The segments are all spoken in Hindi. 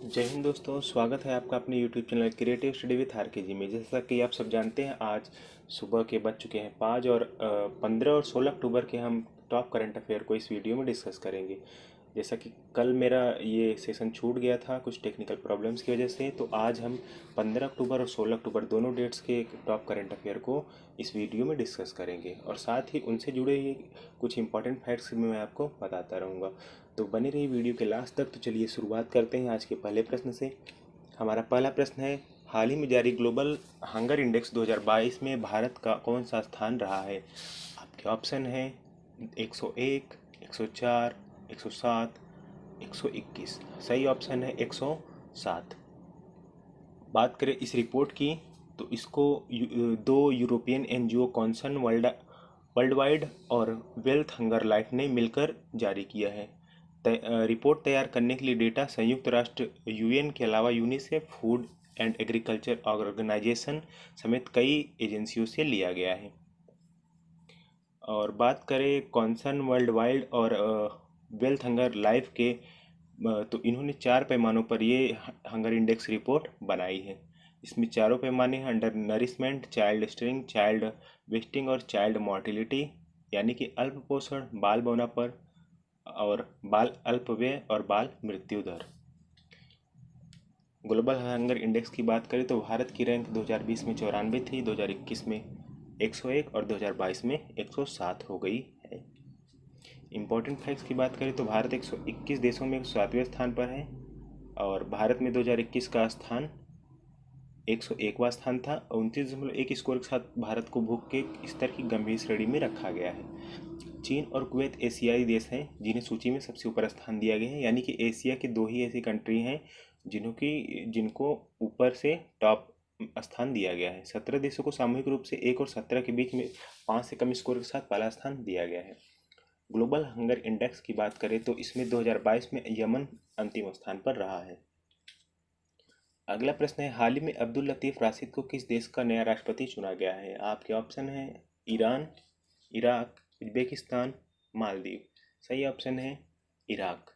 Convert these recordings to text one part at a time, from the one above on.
जय हिंद दोस्तों, स्वागत है आपका अपने YouTube channel creative study with R K G में। जैसा कि आप सब जानते हैं, आज सुबह के बज चुके हैं 5 और 15 और 16 अक्टूबर के हम टॉप करंट अफेयर को इस वीडियो में डिस्कस करेंगे। जैसा कि कल मेरा ये सेशन छूट गया था कुछ टेक्निकल प्रॉब्लम्स की वजह से, तो आज हम 15 अक्टूबर और 16 अक्टूबर दोनों डेट्स के टॉप करंट अफेयर को इस वीडियो में डिस्कस करेंगे और साथ ही उनसे जुड़े हुए कुछ इंपॉर्टेंट फैक्ट्स भी मैं आपको बताता रहूँगा। तो बने रहिए वीडियो के लास्ट तक। तो चलिए शुरुआत करते हैं आज के पहले प्रश्न से। हमारा पहला प्रश्न है, हाल ही में जारी ग्लोबल हंगर इंडेक्स 2022 में भारत का कौन सा स्थान रहा है? आपके ऑप्शन है 101, 104, 107, 121। सही ऑप्शन है 107। बात करें इस रिपोर्ट की, तो इसको दो European NGO concern world wide और वेल्थ हंगर लाइफ ने मिलकर जारी किया है। रिपोर्ट तैयार करने के लिए डेटा संयुक्त राष्ट्र यूएन के अलावा UNICEF, food and agriculture organisation समेत कई एजेंसियों से लिया गया है। और बात करें कॉन्सर्न वर्ल्ड वाइड और वेल्थ हंगर लाइफ के, तो इन्होंने 4 पैमानों पर ये हंगर इंडेक्स रिपोर्ट बनाई है। इसमें चारों पैमाने हैं: under nourishment, child string, child wasting और चाइल्ड मोर्टिलिटी, यानी कि अल्प पोषण, बाल बौनापन और बाल अल्पव्यय और बाल मृत्यु दर। ग्लोबल हंगर इंडेक्स की बात करें तो भारत की रैंक 2020 में 94 थी, 2021 में 101 और 2022 में 107 हो गई है। इम्पोर्टेंट फैक्ट्स की बात करें तो भारत 121 देशों में 107वें स्थान पर है और भारत में 2021 का स्थान 101वां स्थान था। 29.1 स्कोर के साथ भारत को भूख के स्तर की गंभीर श्रेणी में रखा गया है। चीन और कुवैत एशियाई देश हैं जिन्हें सूची में सबसे ऊपर स्थान दिया गया है, यानी कि एशिया की दो ही ऐसी कंट्री हैं जिनको ऊपर से टॉप स्थान दिया गया है। 17 देशों को सामूहिक रूप से 1 और 17 के बीच में 5 से कम स्कोर के साथ पहला स्थान दिया गया है। ग्लोबल हंगर इंडेक्स की बात करें तो इसमें 2022 में यमन अंतिम स्थान पर रहा है। अगला प्रश्न है, हाल ही में अब्दुल लतीफ राशिद को किस देश का नया राष्ट्रपति चुना गया है? आपके ऑप्शन है ईरान, इराक, उज्बेकिस्तान, मालदीव। सही ऑप्शन है इराक।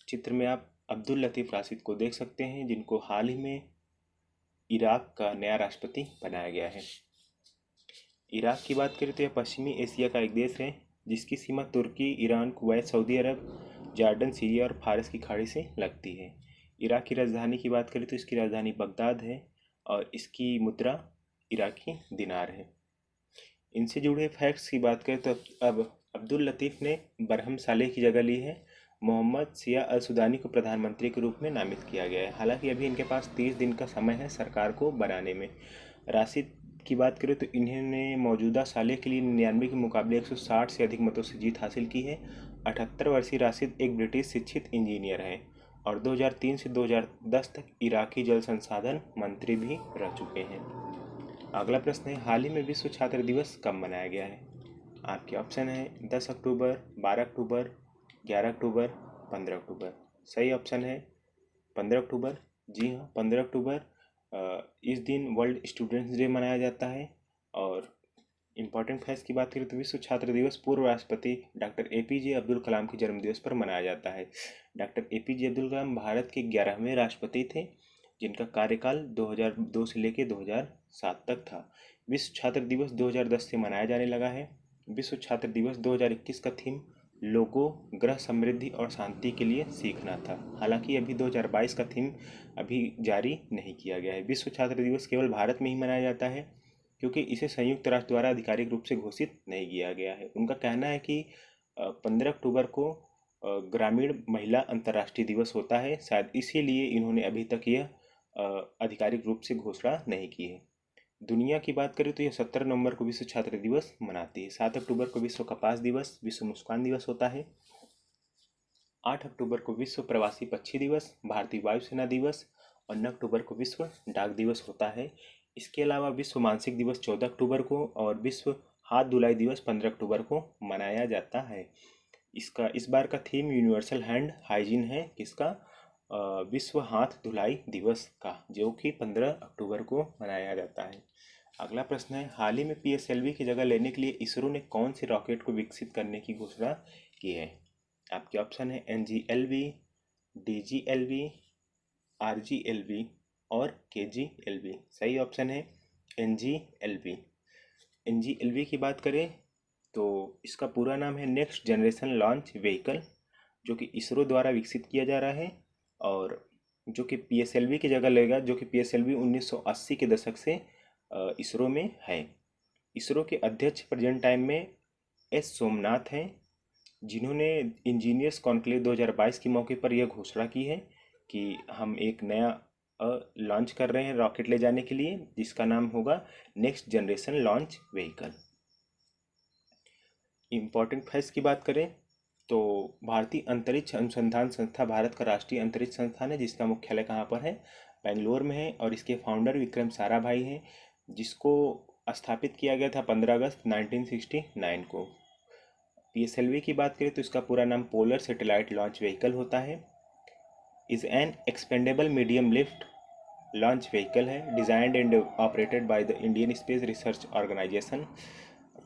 चित्र में आप अब्दुल लतीफ राशिद को देख सकते हैं, जिनको हाल ही में इराक का नया राष्ट्रपति बनाया गया है। इराक की बात करें तो यह पश्चिमी एशिया का एक देश है जिसकी सीमा तुर्की, ईरान, कुवैत, सऊदी अरब, जॉर्डन, सीरिया और फारस की खाड़ी से लगती है। इराक की राजधानी की बात करें तो इसकी राजधानी बगदाद है और इसकी मुद्रा इराकी दिनार है। इनसे जुड़े फैक्ट्स की बात करें तो अब अब्दुल लतीफ़ ने बरहम सालेह की जगह ली है। मोहम्मद सिया अल सुदानी को प्रधानमंत्री के रूप में नामित किया गया है। हालांकि अभी इनके पास 30 दिन का समय है सरकार को बनाने में। राशिद की बात करें तो इन्होंने मौजूदा सालेह के लिए 99 के मुकाबले 160 से अधिक मतों से जीत हासिल की है। 78 वर्षीय राशिद एक ब्रिटिश शिक्षित इंजीनियर हैं और 2003 से 2010 तक इराकी जल संसाधन मंत्री भी रह चुके हैं। अगला प्रश्न है, हाल ही में विश्व छात्र दिवस कब मनाया गया है? आपके ऑप्शन है 10 अक्टूबर, 12 अक्टूबर, 11 अक्टूबर, 15 अक्टूबर। सही ऑप्शन है 15 अक्टूबर। जी हाँ, 15 अक्टूबर इस दिन वर्ल्ड स्टूडेंट्स डे मनाया जाता है। और इम्पॉर्टेंट फैक्ट्स की बात करें तो विश्व छात्र दिवस पूर्व राष्ट्रपति डॉक्टर APJ अब्दुल कलाम के जन्मदिवस पर मनाया जाता है। डॉक्टर APJ अब्दुल कलाम भारत के 11वें राष्ट्रपति थे जिनका कार्यकाल 2002 से लेकर 2007 तक था। विश्व छात्र दिवस 2010 से मनाया जाने लगा है। विश्व छात्र दिवस 2021 का थीम लोगों, ग्रह समृद्धि और शांति के लिए सीखना था। हालांकि अभी 2022 का थीम अभी जारी नहीं किया गया है। विश्व छात्र दिवस केवल भारत में ही मनाया जाता है क्योंकि इसे संयुक्त राष्ट्र द्वारा आधिकारिक रूप से घोषित नहीं किया गया है। उनका कहना है कि 15 अक्टूबर को ग्रामीण महिला अंतर्राष्ट्रीय दिवस होता है, शायद इसीलिए इन्होंने अभी तक यह आधिकारिक रूप से घोषणा नहीं की है। दुनिया की बात करें तो यह 17 नवंबर को विश्व छात्र दिवस मनाती है। 7 अक्टूबर को विश्व कपास दिवस, विश्व मुस्कान दिवस होता है। 8 अक्टूबर को विश्व प्रवासी पक्षी दिवस, भारतीय वायुसेना दिवस और 9 अक्टूबर को विश्व डाक दिवस होता है। इसके अलावा विश्व मानसिक दिवस 14 अक्टूबर को और विश्व हाथ धुलाई दिवस 15 अक्टूबर को मनाया जाता है। इस बार का थीम यूनिवर्सल हैंड हाइजीन है। किसका? विश्व हाथ धुलाई दिवस का, जो कि 15 अक्टूबर को मनाया जाता है। अगला प्रश्न है, हाल ही में PSLV की जगह लेने के लिए इसरो ने कौन से रॉकेट को विकसित करने की घोषणा की है? आपके ऑप्शन है NGLV, DGLV, RGLV और KGLV। सही ऑप्शन है NGLV। NGLV की बात करें तो इसका पूरा नाम है नेक्स्ट जनरेशन लॉन्च व्हीकल, जो कि इसरो द्वारा विकसित किया जा रहा है और जो कि PSLV की जगह लेगा, जो कि PSLV 1980 के दशक से इसरो में है। इसरो के अध्यक्ष प्रेजेंट टाइम में S सोमनाथ हैं, जिन्होंने इंजीनियर्स कॉन्क्लेव 2022 के मौके पर यह घोषणा की है कि हम एक नया लॉन्च कर रहे हैं रॉकेट ले जाने के लिए, जिसका नाम होगा next generation launch vehicle. Important facts की बात करें तो भारतीय अंतरिक्ष अनुसंधान संस्था भारत का राष्ट्रीय अंतरिक्ष संस्थान है, जिसका मुख्यालय कहाँ पर है? बेंगलोर में है। और इसके फाउंडर विक्रम साराभाई हैं, जिसको स्थापित किया गया था 15 अगस्त 1969 को। PSLV की बात करें तो इसका पूरा नाम पोलर सैटेलाइट लॉन्च व्हीकल होता है। Is an expendable medium lift launch vehicle है, designed and operated by the Indian Space Research Organisation.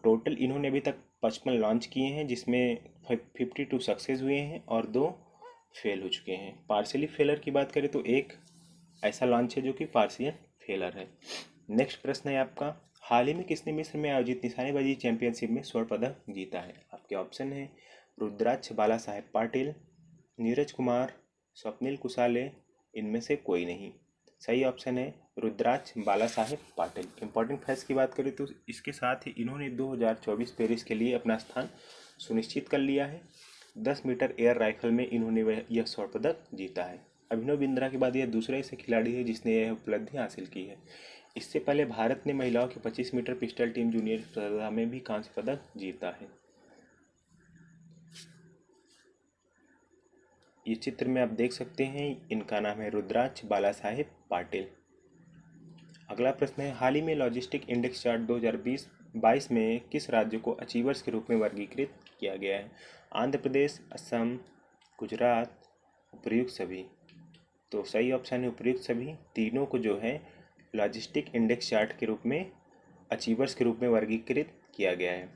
Total इन्होंने अभी तक 55 लॉन्च किए हैं, जिसमें 52 सक्सेस हुए हैं और 2 फेल हो चुके हैं। पार्शियली फेलर की बात करें तो एक ऐसा लॉन्च है जो कि पार्शियल फेलर है। नेक्स्ट प्रश्न है आपका, हाल ही में किसने मिस्र में आयोजित निशानेबाजी चैंपियनशिप में स्वर्ण पदक जीता है? आपके ऑप्शन है रुद्राक्ष बाला साहेब पाटिल, नीरज कुमार, स्वप्निल कुसाले, इनमें से कोई नहीं। सही ऑप्शन है रुद्राक्ष बाला साहेब पाटिल। इंपॉर्टेंट फैक्ट्स की बात करें तो इसके साथ ही इन्होंने 2024 पेरिस के लिए अपना स्थान सुनिश्चित कर लिया है। 10 मीटर एयर राइफल में इन्होंने यह स्वर्ण पदक जीता है। अभिनव बिंद्रा के बाद यह दूसरा ऐसे खिलाड़ी है जिसने यह उपलब्धि हासिल की है। इससे पहले भारत ने महिलाओं की 25 मीटर पिस्टल टीम जूनियर स्पर्धा में भी कांस्य पदक जीता है। ये चित्र में आप देख सकते हैं, इनका नाम है रुद्राक्ष बाला साहेब पाटिल। अगला प्रश्न है, हाल ही में लॉजिस्टिक इंडेक्स चार्ट 2022 में किस राज्य को अचीवर्स के रूप में वर्गीकृत किया गया है? आंध्र प्रदेश, असम, गुजरात, उपर्युक्त सभी। तो सही ऑप्शन है उपर्युक्त सभी। तीनों को जो है लॉजिस्टिक इंडेक्स चार्ट के रूप में अचीवर्स के रूप में वर्गीकृत किया गया है।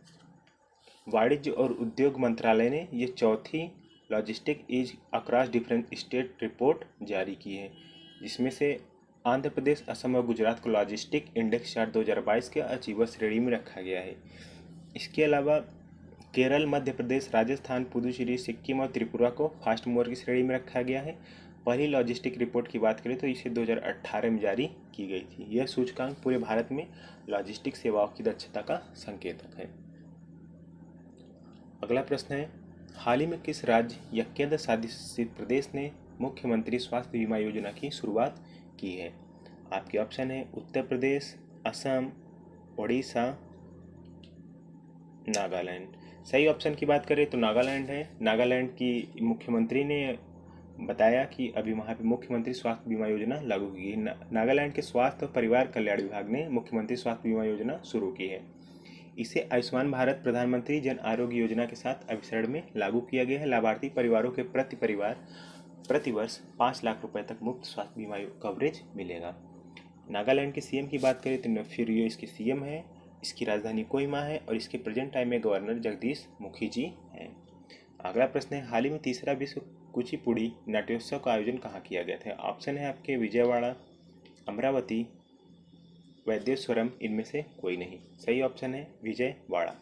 वाणिज्य और उद्योग मंत्रालय ने ये चौथी logistic is across different state report जारी की है, जिसमें से आंध्र प्रदेश, असम और गुजरात को लॉजिस्टिक इंडेक्स चार्ट 2022 के अचीवर श्रेणी में रखा गया है। इसके अलावा केरल, मध्य प्रदेश, राजस्थान, पुदुचेरी, सिक्किम और त्रिपुरा को फास्ट मूवर की श्रेणी में रखा गया है। पहली लॉजिस्टिक रिपोर्ट की बात करें तो इसे 2018 में जारी की गई थी। यह सूचकांक पूरे भारत में लॉजिस्टिक सेवाओं की दक्षता का संकेतक है। अगला प्रश्न है, हाल ही में किस राज्य या केंद्र शासित प्रदेश ने मुख्यमंत्री स्वास्थ्य बीमा योजना की शुरुआत की है? आपके ऑप्शन है उत्तर प्रदेश, असम, ओडिशा, नागालैंड। सही ऑप्शन की बात करें तो नागालैंड है। नागालैंड की मुख्यमंत्री ने बताया कि अभी वहाँ पे मुख्यमंत्री स्वास्थ्य बीमा योजना लागू की है। नागालैंड के स्वास्थ्य और परिवार कल्याण विभाग ने मुख्यमंत्री स्वास्थ्य बीमा योजना शुरू की है। इसे आयुष्मान भारत प्रधानमंत्री जन आरोग्य योजना के साथ अभिसरण में लागू किया गया है। लाभार्थी परिवारों के प्रति वर्ष 5 लाख रुपए तक मुफ्त स्वास्थ्य बीमा कवरेज मिलेगा। नागालैंड के सीएम की बात करें तो नेफ्यूरियो इसके सीएम है। इसकी राजधानी कोहिमा है और इसके प्रेजेंट टाइम में गवर्नर जगदीश मुखी जी हैं। अगला प्रश्न है, हाल ही में तीसरा विश्व कुचिपुड़ी नाट्योत्सव का आयोजन कहाँ किया गया था? ऑप्शन है आपके विजयवाड़ा, अमरावती, वैद्येश्वरम, इनमें से कोई नहीं। सही ऑप्शन है विजयवाड़ा।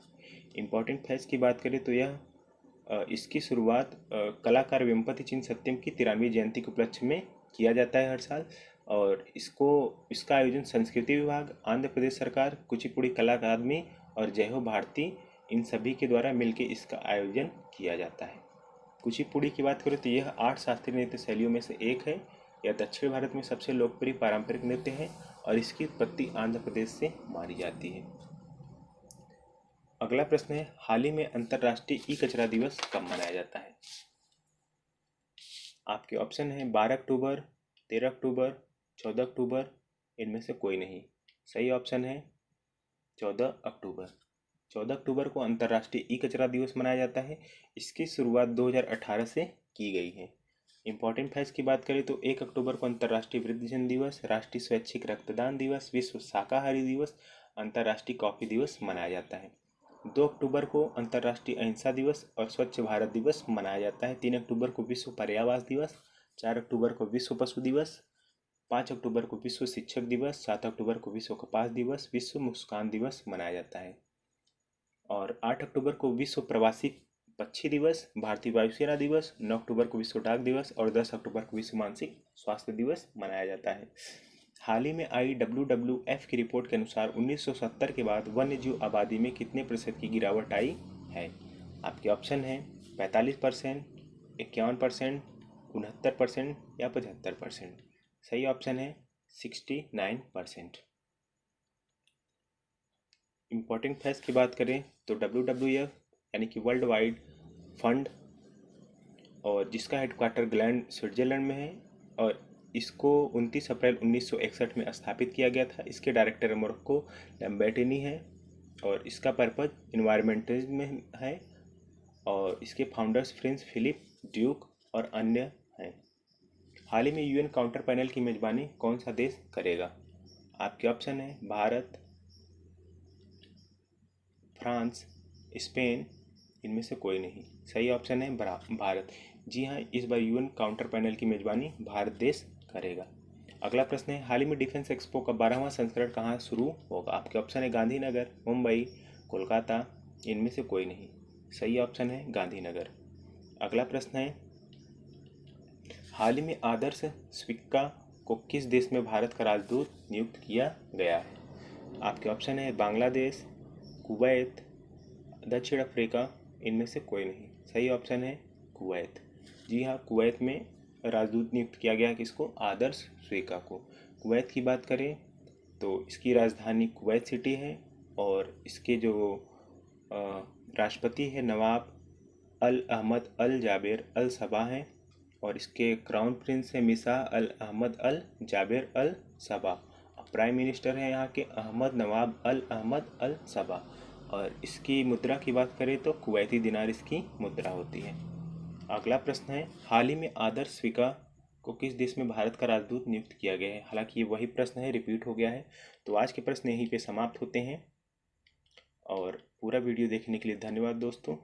इम्पोर्टेंट फैक्ट्स की बात करें तो यह इसकी शुरुआत कलाकार वेम्पति चिन्न सत्यम की 93वीं जयंती के उपलक्ष्य में किया जाता है हर साल। और इसका आयोजन संस्कृति विभाग, आंध्र प्रदेश सरकार, कुचिपुड़ी कला अकादमी और जय हो भारती, इन सभी के द्वारा मिलकर इसका आयोजन किया जाता है। कुचिपुड़ी की बात करें तो यह 8 शास्त्रीय नृत्य शैलियों में से एक है। यह दक्षिण भारत में सबसे लोकप्रिय पारंपरिक नृत्य है और इसकी उत्पत्ति आंध्र प्रदेश से मानी जाती है। अगला प्रश्न है, हाल ही में अंतर्राष्ट्रीय ई कचरा दिवस कब मनाया जाता है? आपके ऑप्शन है 12 अक्टूबर, 13 अक्टूबर, 14 अक्टूबर, इनमें से कोई नहीं। सही ऑप्शन है 14 अक्टूबर। 14 अक्टूबर को अंतर्राष्ट्रीय ई कचरा दिवस मनाया जाता है। इसकी शुरुआत 2018 से की गई है। इंपॉर्टेंट फैक्ट्स की बात करें तो 1 अक्टूबर को अंतर्राष्ट्रीय वृद्धजन दिवस, राष्ट्रीय स्वैच्छिक रक्तदान दिवस, विश्व शाकाहारी दिवस, अंतर्राष्ट्रीय कॉफी दिवस मनाया जाता है। 2 अक्टूबर को अंतर्राष्ट्रीय अहिंसा दिवस और स्वच्छ भारत दिवस मनाया जाता है। 3 अक्टूबर को विश्व पर्यावरण दिवस, 4 अक्टूबर को विश्व पशु दिवस, 5 अक्टूबर को विश्व शिक्षक दिवस, 7 अक्टूबर को विश्व कपास दिवस, विश्व मुस्कान दिवस मनाया जाता है। और 8 अक्टूबर को विश्व प्रवासी पक्षी दिवस, भारतीय वायुसेना दिवस, 9 अक्टूबर को विश्व डाक दिवस और 10 अक्टूबर को विश्व मानसिक स्वास्थ्य दिवस मनाया जाता है। हाल ही में आई WWF की रिपोर्ट के अनुसार 1970 के बाद वन्यजीव आबादी में कितने प्रतिशत की गिरावट आई है? आपके ऑप्शन हैं 45%, 51%, 69% या 75%। सही ऑप्शन है 69%। इम्पोर्टेंट फैक्ट्स की बात करें तो WWF यानी कि वर्ल्ड वाइड फंड, और जिसका हेडक्वार्टर ग्लैंड स्विट्जरलैंड में है, और इसको 29 अप्रैल 1961 में स्थापित किया गया था। इसके डायरेक्टर मोरक्को लैम्बर्टिनी है और इसका पर्पज इन्वायरमेंटलिज्म में है, और इसके फाउंडर्स प्रिंस फिलिप ड्यूक और अन्य हैं। हाल ही में UN काउंटर पैनल की मेजबानी कौन सा देश करेगा? आपके ऑप्शन है भारत, फ्रांस, स्पेन, इनमें से कोई नहीं। सही ऑप्शन है भारत। जी हाँ, इस बार UN काउंटर पैनल की मेजबानी भारत देश करेगा। अगला प्रश्न है, हाल ही में डिफेंस एक्सपो का 12वां संस्करण कहाँ शुरू होगा? आपके ऑप्शन है गांधीनगर, मुंबई, कोलकाता, इनमें से कोई नहीं। सही ऑप्शन है गांधीनगर। अगला प्रश्न है, हाल ही में आदर्श स्विक्का को किस देश में भारत का राजदूत नियुक्त किया गया है? आपके ऑप्शन है बांग्लादेश, कुवैत, दक्षिण अफ्रीका, इनमें से कोई नहीं। सही ऑप्शन है कुवैत। जी हाँ, कुवैत में राजदूत नियुक्त किया गया है। किसको? आदर्श स्विक्का को। कुवैत की बात करें तो इसकी राजधानी कुवैत सिटी है, और इसके जो राष्ट्रपति है नवाब अल अहमद अल जाबिर अल सबा हैं, और इसके क्राउन प्रिंस है मिसा अल अहमद अल जाबिर अल सबा। प्राइम मिनिस्टर है यहाँ के अहमद नवाब अल अहमद अल सबा। और इसकी मुद्रा की बात करें तो कुवैती दिनार इसकी मुद्रा होती है। अगला प्रश्न है, हाल ही में आदर्श स्विक्का को किस देश में भारत का राजदूत नियुक्त किया गया है? हालांकि ये वही प्रश्न है, रिपीट हो गया है। तो आज के प्रश्न यहीं पे समाप्त होते हैं, और पूरा वीडियो देखने के लिए धन्यवाद दोस्तों।